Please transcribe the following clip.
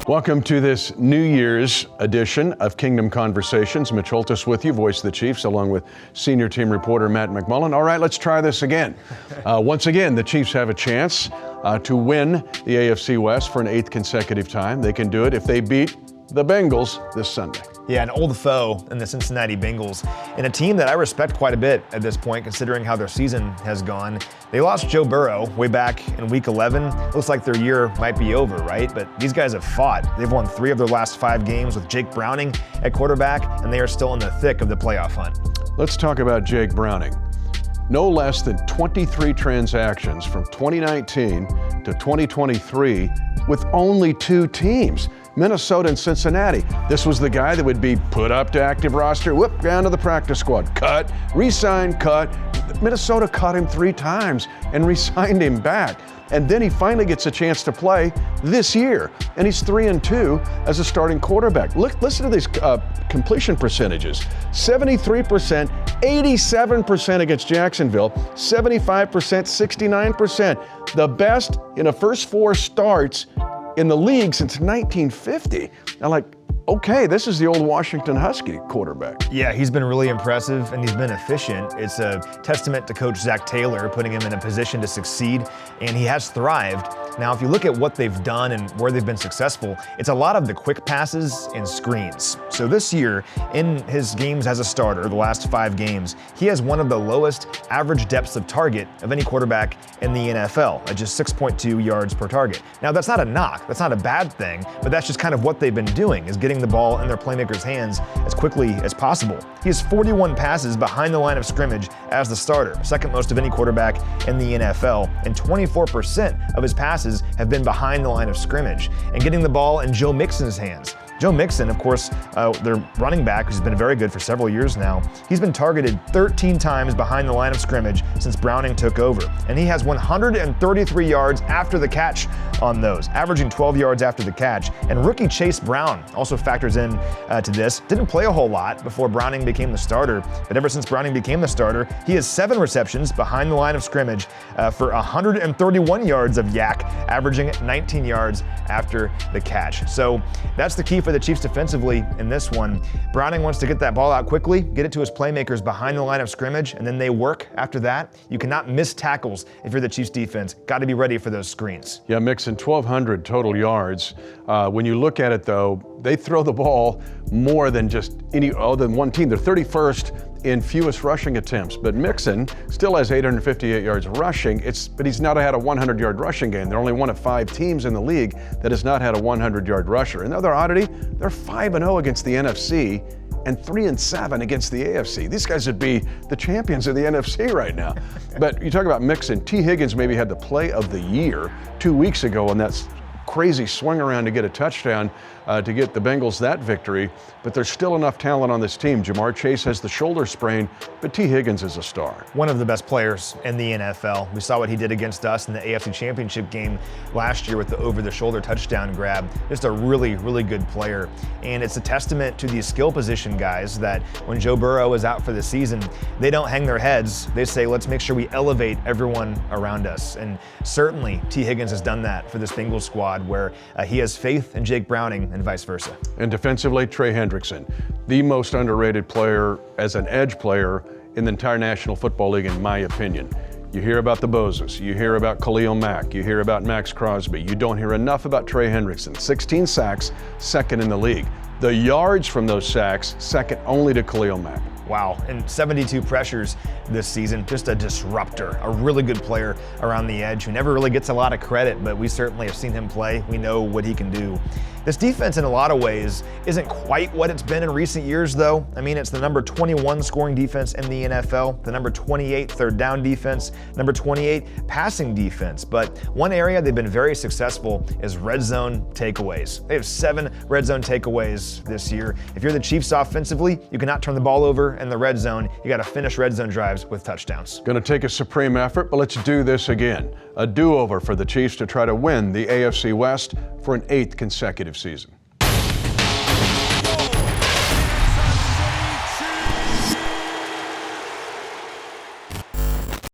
Welcome to this New Year's edition of Kingdom Conversations. Mitch Holthus with you, voice of the Chiefs, along with senior team reporter Matt McMullen. All right, let's try this again. Once again, the Chiefs have a chance to win the AFC West for an 8th consecutive time. They can do it if they beat the Bengals this Sunday. Yeah, an old foe in the Cincinnati Bengals, and a team that I respect quite a bit at this point, considering how their season has gone. They lost Joe Burrow way back in Week 11. Looks like their year might be over, right? But these guys have fought. They've won 3 of their last 5 games with Jake Browning at quarterback, and they are still in the thick of the playoff hunt. Let's talk about Jake Browning. No less than 23 transactions from 2019 to 2023 with only 2 teams. Minnesota and Cincinnati. This was the guy that would be put up to active roster, whoop, down to the practice squad, cut, re-sign, cut. Minnesota caught him 3 times and re-signed him back. And then he finally gets a chance to play this year. And he's 3-2 as a starting quarterback. Listen to these completion percentages. 73%, 87% against Jacksonville, 75%, 69%. The best in the first 4 starts in the league since 1950. I'm like, okay, this is the old Washington Husky quarterback. Yeah, he's been really impressive and he's been efficient. It's a testament to Coach Zach Taylor putting him in a position to succeed, and he has thrived. Now, if you look at what they've done and where they've been successful, it's a lot of the quick passes and screens. So this year, in his games as a starter, the last 5 games, he has one of the lowest average depths of target of any quarterback in the NFL, at just 6.2 yards per target. Now, that's not a knock, that's not a bad thing, but that's just kind of what they've been doing, is getting the ball in their playmakers' hands as quickly as possible. He has 41 passes behind the line of scrimmage as the starter, second most of any quarterback in the NFL, and 24% of his passes have been behind the line of scrimmage, and getting the ball in Joe Mixon's hands. Joe Mixon, of course, their running back, who's been very good for several years now, he's been targeted 13 times behind the line of scrimmage since Browning took over. And he has 133 yards after the catch on those, averaging 12 yards after the catch. And rookie Chase Brown also factors in to this. Didn't play a whole lot before Browning became the starter, but ever since Browning became the starter, he has 7 receptions behind the line of scrimmage for 131 yards of yak, averaging 19 yards after the catch. So that's the key for the Chiefs defensively in this one. Browning wants to get that ball out quickly, get it to his playmakers behind the line of scrimmage, and then they work after that. You cannot miss tackles if you're the Chiefs defense. Got to be ready for those screens. Yeah, Mixon, 1,200 total yards. When you look at it, though, they throw the ball more than just any other than one team. They're 31st in fewest rushing attempts, but Mixon still has 858 yards rushing. But he's not had a 100-yard rushing game. They're only one of 5 teams in the league that has not had a 100-yard rusher. Another oddity, they're 5-0 against the NFC and 3-7 against the AFC. These guys would be the champions of the NFC right now. But you talk about Mixon. T. Higgins maybe had the play of the year 2 weeks ago, and that's crazy swing around to get a touchdown to get the Bengals that victory, but there's still enough talent on this team. Jamar Chase has the shoulder sprain, but T. Higgins is a star. One of the best players in the NFL. We saw what he did against us in the AFC Championship game last year with the over-the-shoulder touchdown grab. Just a really, really good player. And it's a testament to these skill position guys that when Joe Burrow is out for the season, they don't hang their heads. They say, let's make sure we elevate everyone around us. And certainly T. Higgins has done that for this Bengals squad, where he has faith in Jake Browning and vice versa. And defensively, Trey Hendrickson, the most underrated player as an edge player in the entire National Football League, in my opinion. You hear about the Bozes, you hear about Khalil Mack, you hear about Max Crosby. You don't hear enough about Trey Hendrickson. 16 sacks, second in the league. The yards from those sacks, second only to Khalil Mack. Wow, and 72 pressures this season. Just a disruptor, a really good player around the edge who never really gets a lot of credit, but we certainly have seen him play. We know what he can do. This defense, in a lot of ways, isn't quite what it's been in recent years, though. I mean, it's the number 21 scoring defense in the NFL, the number 28 third down defense, number 28 passing defense. But one area they've been very successful is red zone takeaways. They have 7 red zone takeaways this year. If you're the Chiefs offensively, you cannot turn the ball over in the red zone. You got to finish red zone drives with touchdowns. Going to take a supreme effort, but let's do this again. A do-over for the Chiefs to try to win the AFC West for an 8th consecutive season.